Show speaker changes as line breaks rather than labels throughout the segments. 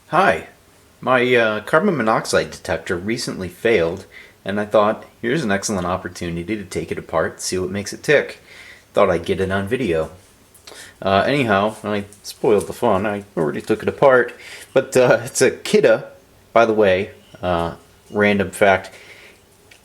Hi, my carbon monoxide detector recently failed, and I thought, here's an excellent opportunity to take it apart, see what makes it tick. Thought I'd get it on video. Anyhow, I spoiled the fun. I already took it apart, but it's a Kidda, by the way. Random fact,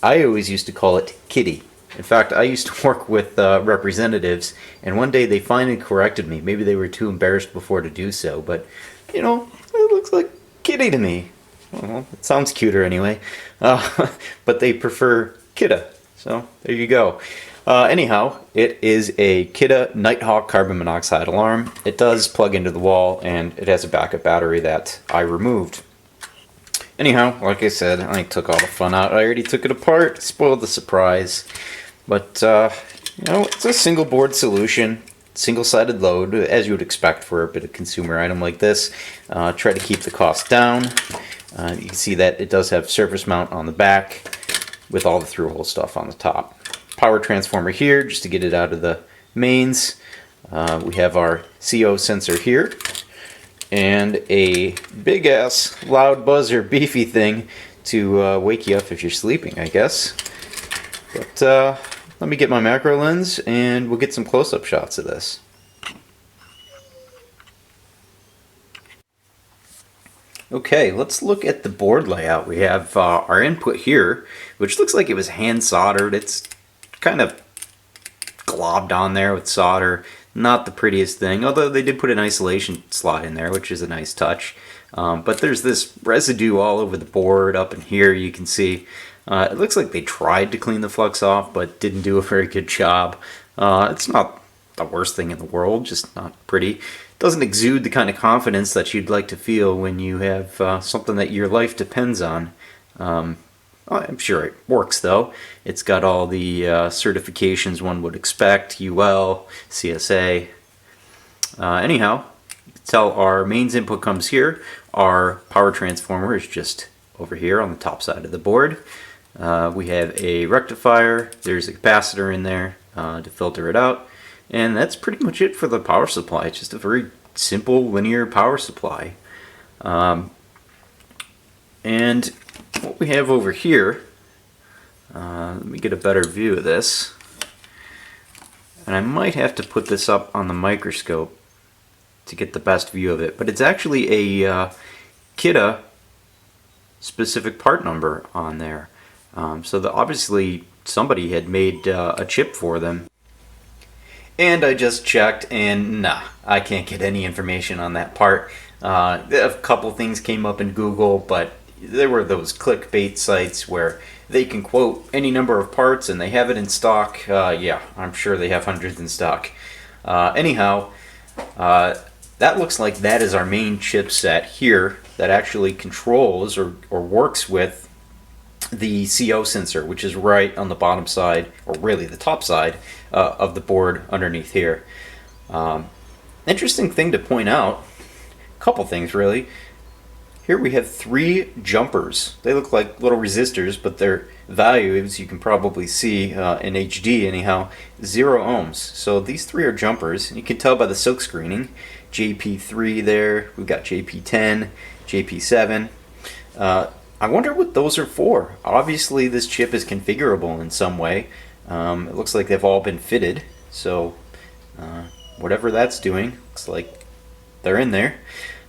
I always used to call it Kitty. In fact, I used to work with representatives, and one day they finally corrected me. Maybe they were too embarrassed before to do so, but it looks like Kitty to me. Well, it sounds cuter anyway. But they prefer Kidda, so there you go. Anyhow, it is a Kidda Nighthawk carbon monoxide alarm. It does plug into the wall, and it has a backup battery that I removed. Anyhow, like I said, I took all the fun out. I already took it apart, spoiled the surprise. But, it's a single board solution, single-sided load, as you would expect for a bit of consumer item like this. Try to keep the cost down. You can see that it does have surface mount on the back with all the through-hole stuff on the top. Power transformer here, just to get it out of the mains. We have our CO sensor here. And a big ass loud buzzer beefy thing to wake you up if you're sleeping, I guess. But let me get my macro lens and we'll get some close-up shots of this. Okay, let's look at the board layout. We have our input here, which looks like it was hand soldered. It's kind of globbed on there with solder. Not the prettiest thing, although they did put an isolation slot in there, which is a nice touch. But there's this residue all over the board. Up in here you can see it looks like they tried to clean the flux off but didn't do a very good job. It's not the worst thing in the world, just not pretty. It doesn't exude the kind of confidence that you'd like to feel when you have something that your life depends on. I'm sure it works though. It's got all the certifications one would expect, UL, CSA. Anyhow, you can tell our mains input comes here. Our power transformer is just over here on the top side of the board. We have a rectifier. There's a capacitor in there to filter it out. And that's pretty much it for the power supply. It's just a very simple linear power supply. And what we have over here, let me get a better view of this, and I might have to put this up on the microscope to get the best view of it, but it's actually a Kidda specific part number on there. So obviously somebody had made a chip for them. And I just checked, and nah, I can't get any information on that part. A couple things came up in Google, but there were those clickbait sites where they can quote any number of parts and they have it in stock. Yeah, I'm sure they have hundreds in stock. Anyhow, that looks like that is our main chipset here that actually controls or works with the CO sensor, which is right on the bottom side, or really the top side of the board underneath here. Interesting thing to point out, a couple things really. Here we have 3 jumpers. They look like little resistors, but their value, as you can probably see in HD anyhow, 0 ohms. So these 3 are jumpers. You can tell by the silk screening. JP3 there, we've got JP10, JP7. I wonder what those are for. Obviously this chip is configurable in some way. It looks like they've all been fitted, so whatever that's doing, looks like they're in there.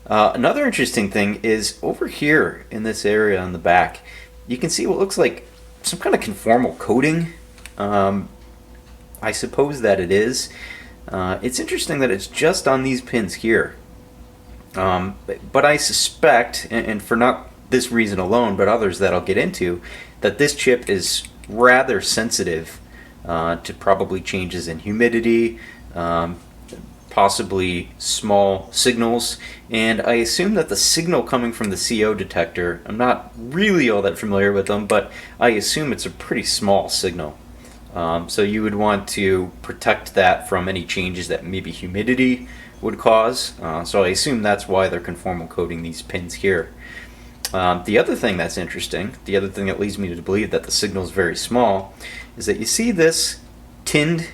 Another interesting thing is over here in this area on the back, you can see what looks like some kind of conformal coating. I suppose that it is. It's interesting that it's just on these pins here. But I suspect, and for not this reason alone, but others that I'll get into, that this chip is rather sensitive to probably changes in humidity, possibly small signals, and I assume that the signal coming from the CO detector, I'm not really all that familiar with them, but I assume it's a pretty small signal. So you would want to protect that from any changes that maybe humidity would cause. So I assume that's why they're conformal coating these pins here. The other thing that's interesting, the other thing that leads me to believe that the signal is very small, is that you see this tinned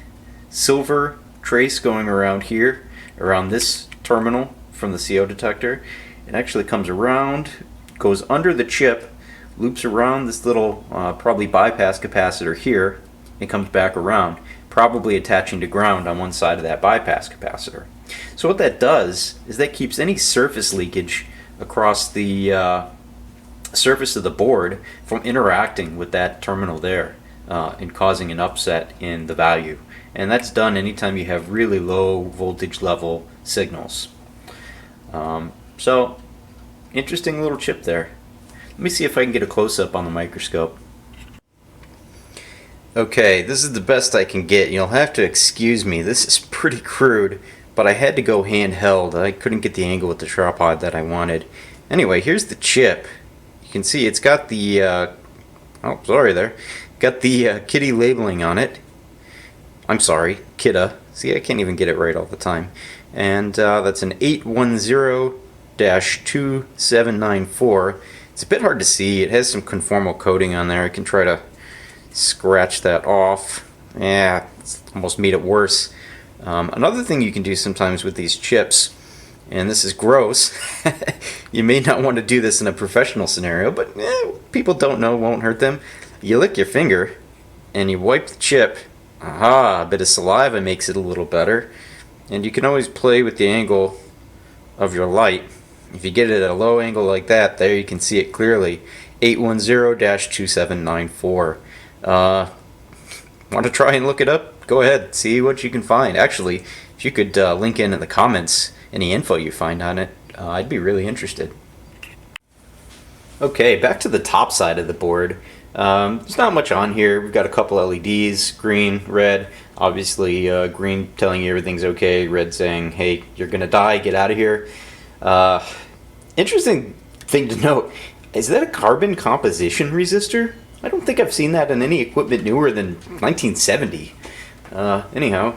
silver trace going around here, around this terminal from the CO detector, It actually comes around, goes under the chip, loops around this little probably bypass capacitor here, and comes back around, probably attaching to ground on one side of that bypass capacitor. So what that does is that keeps any surface leakage across the surface of the board from interacting with that terminal there and causing an upset in the value. And that's done anytime you have really low voltage level signals. So interesting little chip there. Let me see if I can get a close-up on the microscope. Okay, this is the best I can get. You'll have to excuse me. This is pretty crude, but I had to go handheld. I couldn't get the angle with the tripod that I wanted. Anyway, here's the chip. You can see it's got the oh, sorry there. Got the kitty labeling on it. I'm sorry, Kidda. See, I can't even get it right all the time. And that's an 810-2794. It's a bit hard to see. It has some conformal coating on there. I can try to scratch that off. Yeah, it's almost made it worse. Another thing you can do sometimes with these chips, and this is gross, you may not want to do this in a professional scenario, but people don't know, won't hurt them. You lick your finger and you wipe the chip. Aha, a bit of saliva makes it a little better. And you can always play with the angle of your light. If you get it at a low angle like that, there you can see it clearly. 810-2794. Want to try and look it up? Go ahead, see what you can find. Actually, if you could link in the comments any info you find on it, I'd be really interested. Okay, back to the top side of the board. There's not much on here. We've got a couple LEDs, green, red. Obviously, green telling you everything's okay, red saying, hey, you're gonna die, get out of here. Interesting thing to note, is that a carbon composition resistor? I don't think I've seen that in any equipment newer than 1970. Anyhow,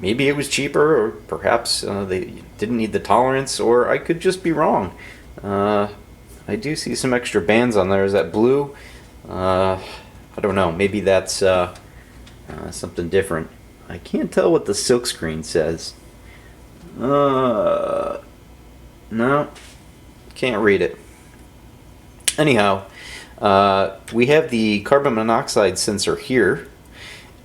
maybe it was cheaper, or perhaps they didn't need the tolerance, or I could just be wrong. I do see some extra bands on there. Is that blue? I don't know. Maybe that's something different. I can't tell what the silkscreen says. No, can't read it. Anyhow, we have the carbon monoxide sensor here,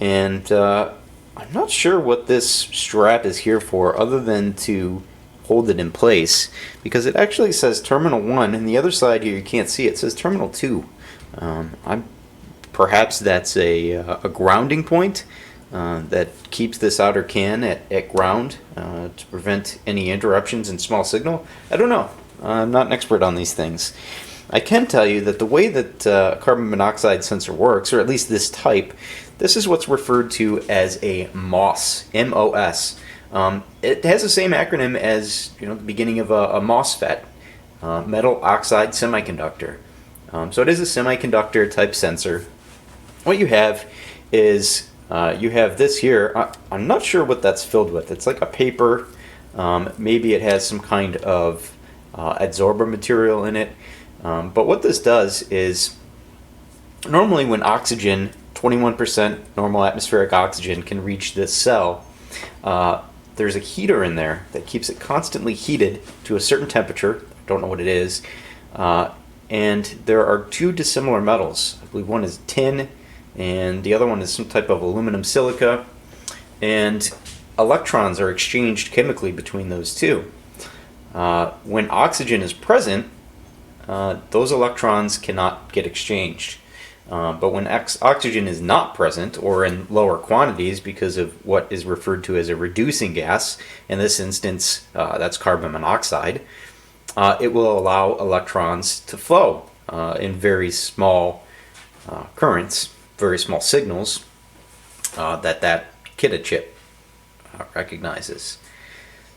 and I'm not sure what this strap is here for other than to hold it in place, because it actually says terminal 1, and the other side here you can't see it says terminal 2. Perhaps that's a grounding point that keeps this outer can at ground to prevent any interruptions in small signal. I don't know. I'm not an expert on these things. I can tell you that the way that carbon monoxide sensor works, or at least this type, this is what's referred to as a MOS, M-O-S. It has the same acronym as the beginning of a MOSFET, metal oxide semiconductor. So it is a semiconductor type sensor. What you have is you have this here. I'm not sure what that's filled with. It's like a paper. Maybe it has some kind of adsorber material in it. But what this does is, normally when oxygen, 21% normal atmospheric oxygen, can reach this cell, there's a heater in there that keeps it constantly heated to a certain temperature. I don't know what it is. And there are two dissimilar metals. I believe one is tin and the other one is some type of aluminum silica. And electrons are exchanged chemically between those two. When oxygen is present, those electrons cannot get exchanged. But when oxygen is not present, or in lower quantities because of what is referred to as a reducing gas, in this instance that's carbon monoxide, it will allow electrons to flow in very small currents, very small signals that Kidda chip recognizes.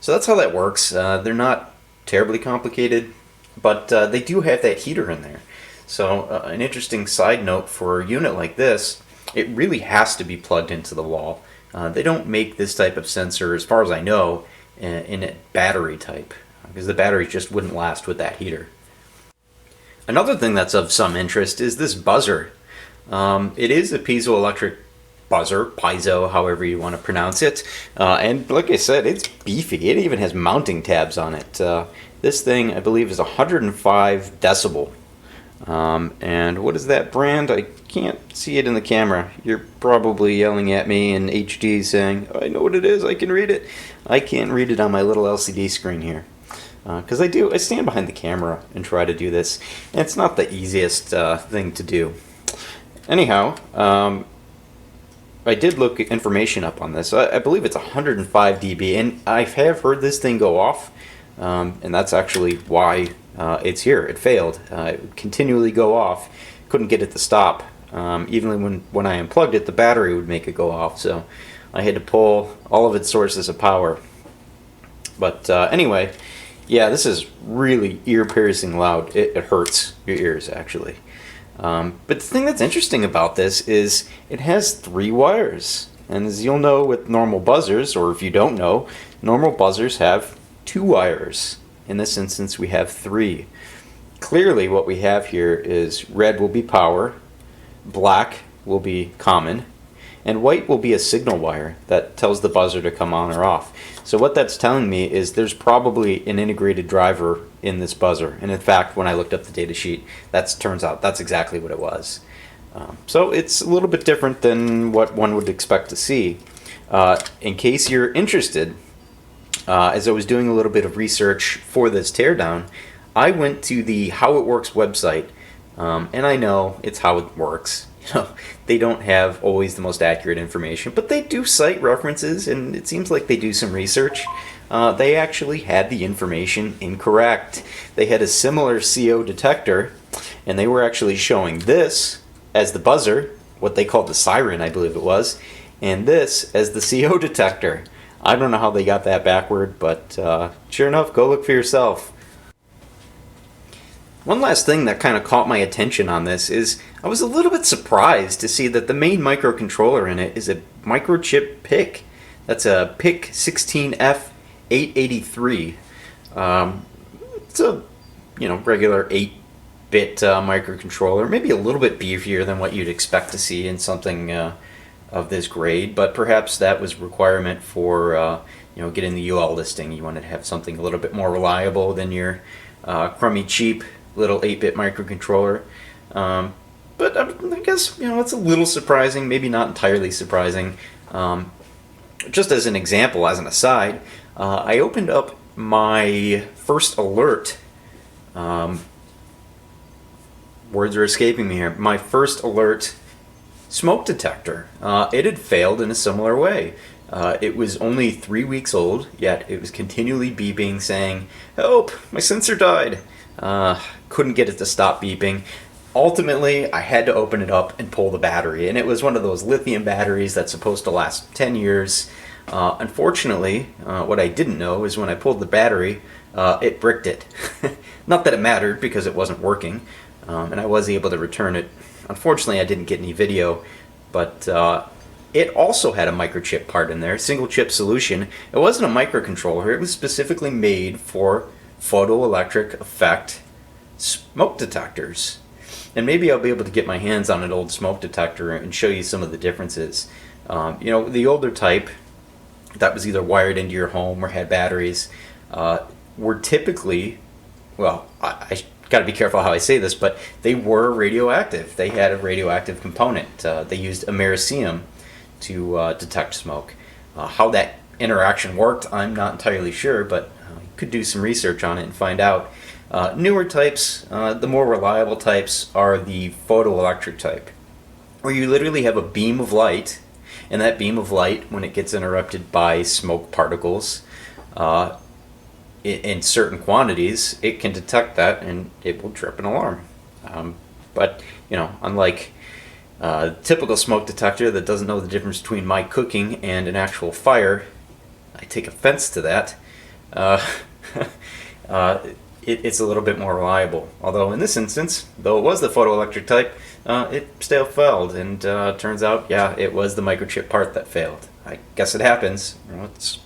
So that's how that works. They're not terribly complicated, but they do have that heater in there. So an interesting side note for a unit like this, it really has to be plugged into the wall. They don't make this type of sensor, as far as I know, in a battery type, because the batteries just wouldn't last with that heater. Another thing that's of some interest is this buzzer. It is a piezoelectric buzzer, piezo, however you want to pronounce it. And like I said, it's beefy. It even has mounting tabs on it. This thing, I believe, is 105 decibel. And what is that brand? I can't see it in the camera. You're probably yelling at me in HD saying, I know what it is, I can read it. I can't read it on my little LCD screen here. Because I stand behind the camera and try to do this. And it's not the easiest thing to do. Anyhow, I did look information up on this. I believe it's 105 dB, and I have heard this thing go off, and that's actually why it's here. It failed. It would continually go off. Couldn't get it to stop. Even when I unplugged it, the battery would make it go off, so I had to pull all of its sources of power. But anyway, yeah, this is really ear-piercing loud. It hurts your ears, actually. But the thing that's interesting about this is it has 3 wires. And as you'll know with normal buzzers, or if you don't know, normal buzzers have 2 wires. In this instance, we have 3. Clearly what we have here is red will be power, black will be common, and white will be a signal wire that tells the buzzer to come on or off. So what that's telling me is there's probably an integrated driver in this buzzer. And in fact, when I looked up the data sheet, turns out that's exactly what it was. So it's a little bit different than what one would expect to see. In case you're interested, as I was doing a little bit of research for this teardown, I went to the How It Works website, and I know it's how it works. They don't have always the most accurate information, but they do cite references, and it seems like they do some research. They actually had the information incorrect. They had a similar CO detector, and they were actually showing this as the buzzer, what they called the siren, I believe it was, and this as the CO detector. I don't know how they got that backward, but sure enough, go look for yourself. One last thing that kind of caught my attention on this is I was a little bit surprised to see that the main microcontroller in it is a Microchip PIC. That's a PIC 16F883. It's a regular 8-bit microcontroller, maybe a little bit beefier than what you'd expect to see in something of this grade, but perhaps that was a requirement for getting the UL listing. You wanted to have something a little bit more reliable than your crummy cheap little 8-bit microcontroller. But I guess it's a little surprising, maybe not entirely surprising. Just as an example, as an aside, I opened up my first alert. Words are escaping me here. My first alert smoke detector. It had failed in a similar way. It was only 3 weeks old, yet it was continually beeping, saying, "Help! My sensor died." Couldn't get it to stop beeping. Ultimately, I had to open it up and pull the battery, and it was one of those lithium batteries that's supposed to last 10 years. Unfortunately, what I didn't know is when I pulled the battery, it bricked it. Not that it mattered because it wasn't working, and I was able to return it. Unfortunately, I didn't get any video, but it also had a microchip part in there, single chip solution. It wasn't a microcontroller, it was specifically made for photoelectric effect smoke detectors. And maybe I'll be able to get my hands on an old smoke detector and show you some of the differences. The older type that was either wired into your home or had batteries were typically, well, I got to be careful how I say this, but they were radioactive. They had a radioactive component. They used americium to detect smoke. How that interaction worked, I'm not entirely sure, but you could do some research on it and find out. Newer types, the more reliable types, are the photoelectric type, where you literally have a beam of light, and that beam of light, when it gets interrupted by smoke particles in certain quantities, it can detect that and it will trip an alarm. But unlike a typical smoke detector that doesn't know the difference between my cooking and an actual fire, I take offense to that. It's a little bit more reliable. Although in this instance, though it was the photoelectric type, it still failed, and turns out, yeah, it was the microchip part that failed. I guess it happens. It's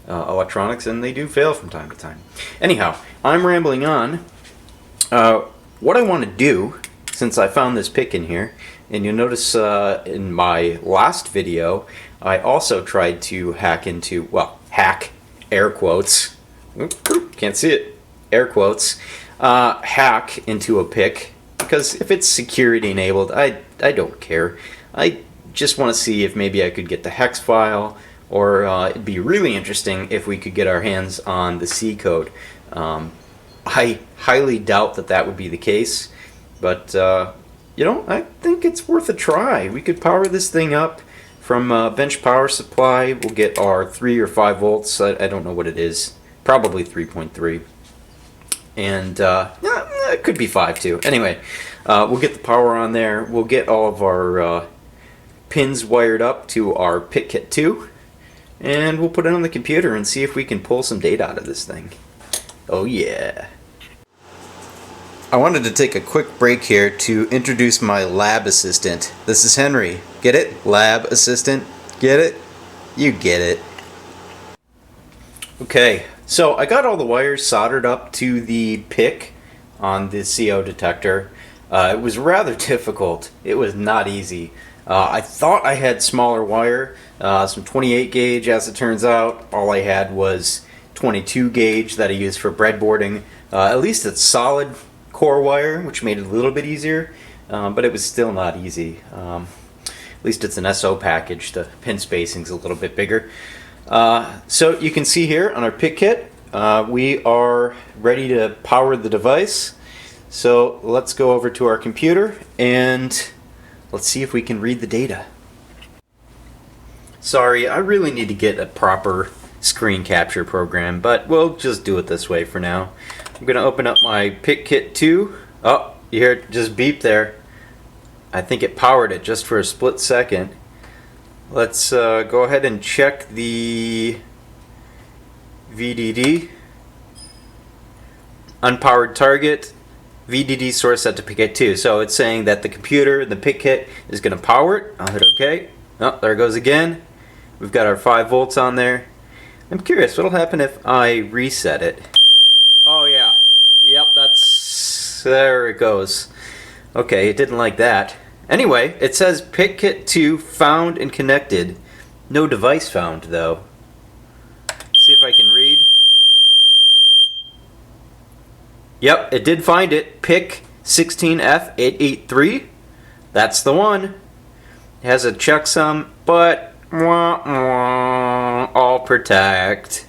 electronics, and they do fail from time to time. Anyhow, I'm rambling on. What I want to do, since I found this PIC in here, and you'll notice in my last video, I also tried to hack, air quotes. Can't see it. air quotes, hack into a PIC, because if it's security enabled, I don't care. I just want to see if maybe I could get the hex file, or it'd be really interesting if we could get our hands on the C code. I highly doubt that that would be the case, but you know, I think it's worth a try. We could power this thing up from a bench power supply. We'll get our 3 or 5 volts. I don't know what it is. Probably 3.3. And it could be 5 too. Anyway, we'll get the power on there. We'll get all of our pins wired up to our PIC kit 2. And we'll put it on the computer and see if we can pull some data out of this thing. Oh yeah. I wanted to take a quick break here to introduce my lab assistant. This is Henry. Get it? Lab assistant. Get it? You get it. Okay, so I got all the wires soldered up to the PIC on the CO detector. It was rather difficult. It was not easy. I thought I had smaller wire, some 28 gauge. As it turns out, all I had was 22 gauge that I used for breadboarding. At least it's solid core wire, which made it a little bit easier, but it was still not easy. At least it's an SO package. The pin spacing's a little bit bigger. So you can see here on our PIC kit, we are ready to power the device. So let's go over to our computer and let's see if we can read the data. Sorry, I really need to get a proper screen capture program, but we'll just do it this way for now. I'm going to open up my PIC kit 2. Oh, you hear it just beep there. I think it powered it just for a split second. Let's go ahead and check the VDD. Unpowered target. VDD source set to PIC kit 2. So it's saying that the computer, the PIC kit, is going to power it. I'll hit OK. Oh, there it goes again. We've got our 5 volts on there. I'm curious, what'll happen if I reset it? Oh yeah. Yep, there it goes. Okay, it didn't like that. Anyway, it says PIC kit 2 found and connected. No device found though. Let's see if I can read. Yep, it did find it. PIC 16F883. That's the one. It has a checksum, but all protect.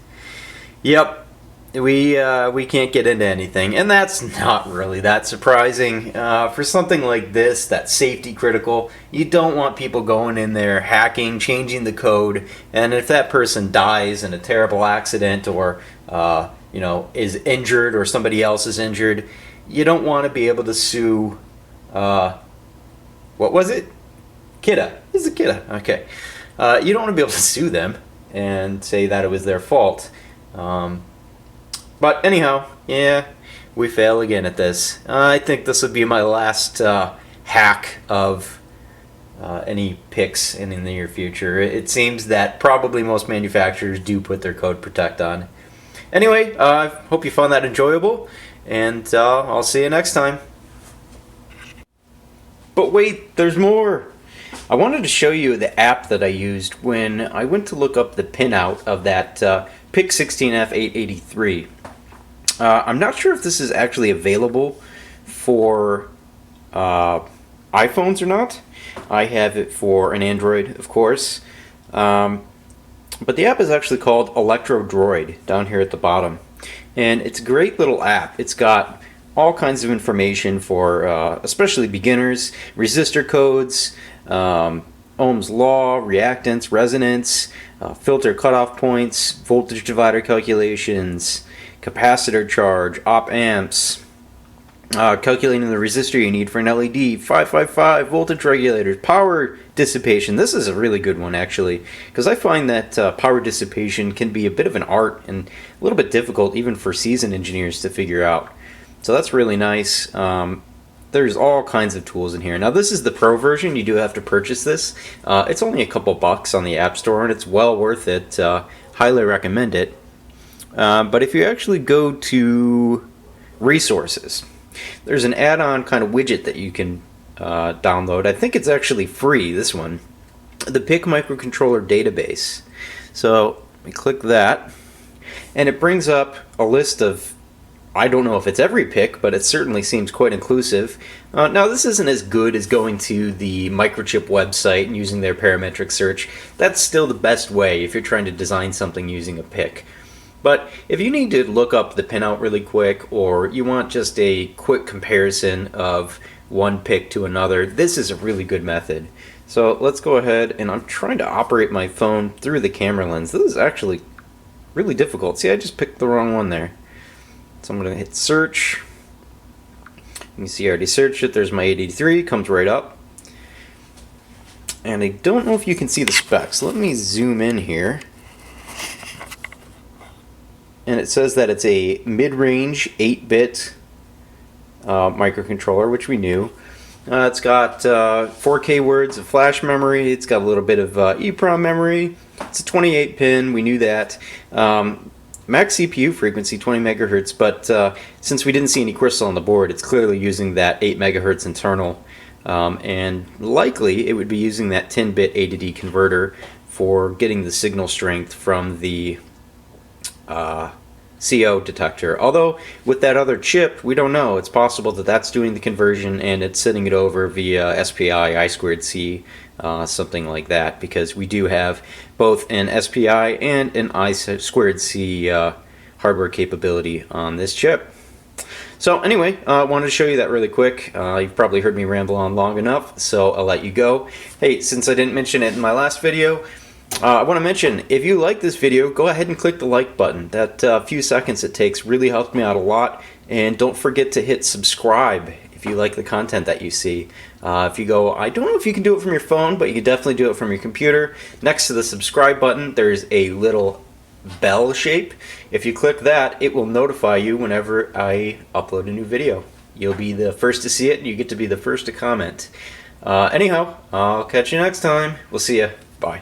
Yep, we can't get into anything, and that's not really that surprising. For something like this that's safety critical, you don't want people going in there hacking, changing the code, and if that person dies in a terrible accident or you know, is injured or somebody else is injured, you don't want to be able to sue. What was it? Kidda. It's a Kidda. Okay. You don't want to be able to sue them and say that it was their fault. But anyhow, yeah, we fail again at this. I think this would be my last hack of any PICs in the near future. It seems that probably most manufacturers do put their code protect on. Anyway, I hope you found that enjoyable, and I'll see you next time. But wait, there's more! I wanted to show you the app that I used when I went to look up the pinout of that PIC 16F883. I'm not sure if this is actually available for iPhones or not. I have it for an Android, of course. But the app is actually called Electro Droid down here at the bottom. And it's a great little app. It's got all kinds of information for especially beginners, resistor codes, Ohm's law, reactance, resonance, filter cutoff points, voltage divider calculations, capacitor charge, op amps, calculating the resistor you need for an LED, 555, voltage regulators, power dissipation. This is a really good one actually, because I find that power dissipation can be a bit of an art and a little bit difficult even for seasoned engineers to figure out. So that's really nice. There's all kinds of tools in here. Now this is the Pro version. You do have to purchase this. It's only a couple bucks on the App Store and it's well worth it. Highly recommend it. But if you actually go to resources, there's an add-on kind of widget that you can download. I think it's actually free, this one. The PIC microcontroller database. So we click that and it brings up a list of I don't know if it's every pick, but it certainly seems quite inclusive. Now, this isn't as good as going to the Microchip website and using their parametric search. That's still the best way if you're trying to design something using a pick. But if you need to look up the pinout really quick, or you want just a quick comparison of one pick to another, this is a really good method. So let's go ahead, and I'm trying to operate my phone through the camera lens. This is actually really difficult. See, I just picked the wrong one there. So I'm going to hit search. You can see I already searched it. There's my 883, comes right up. And I don't know if you can see the specs. Let me zoom in here. And it says that it's a mid-range 8-bit microcontroller, which we knew. It's got 4K words of flash memory. It's got a little bit of EEPROM memory. It's a 28-pin. We knew that. Max CPU frequency 20 megahertz, but since we didn't see any crystal on the board, it's clearly using that 8 megahertz internal, and likely it would be using that 10-bit A to D converter for getting the signal strength from the CO detector. Although with that other chip, we don't know. It's possible that that's doing the conversion and it's sending it over via SPI, I2C, something like that, because we do have both an SPI and an I2C hardware capability on this chip. So anyway, I wanted to show you that really quick. You've probably heard me ramble on long enough, so I'll let you go. Hey, since I didn't mention it in my last video, I want to mention, if you like this video, go ahead and click the like button. That few seconds it takes really helps me out a lot. And don't forget to hit subscribe if you like the content that you see. If you go, I don't know if you can do it from your phone, but you can definitely do it from your computer. Next to the subscribe button, there's a little bell shape. If you click that, it will notify you whenever I upload a new video. You'll be the first to see it, and you get to be the first to comment. Anyhow, I'll catch you next time. We'll see ya. Bye.